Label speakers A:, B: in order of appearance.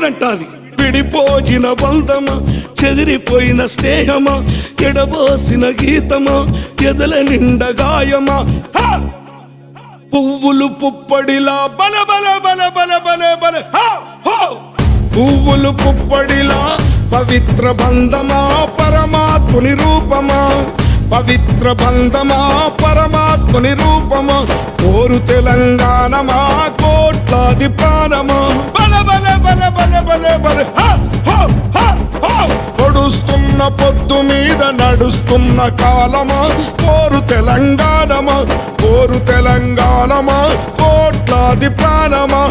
A: విడవనంటాది. విడిపోయిన బంధమా, చెదిరిపోయిన స్నేహమా, ఎడబోసిన గీతమా, ఎదల నిండ గాయమా. పువ్వులు పుప్పడిలా బల బల బల బల బల బల పువ్వులు పుప్పడిలా పవిత్ర బంధమా, పరమాత్ముని రూపమా, పవిత్ర బంధమా, పరమాత్ముని రూపమా. కోరు తెలంగాణమా, కోట్లాది ప్రాణమా, బల బల బల బల బల బల పొడుస్తున్న పొద్దు మీద నడుస్తున్న కాలమా. కోరు తెలంగాణమా, కోరు తెలంగాణమా, కోట్లాది ప్రాణమా.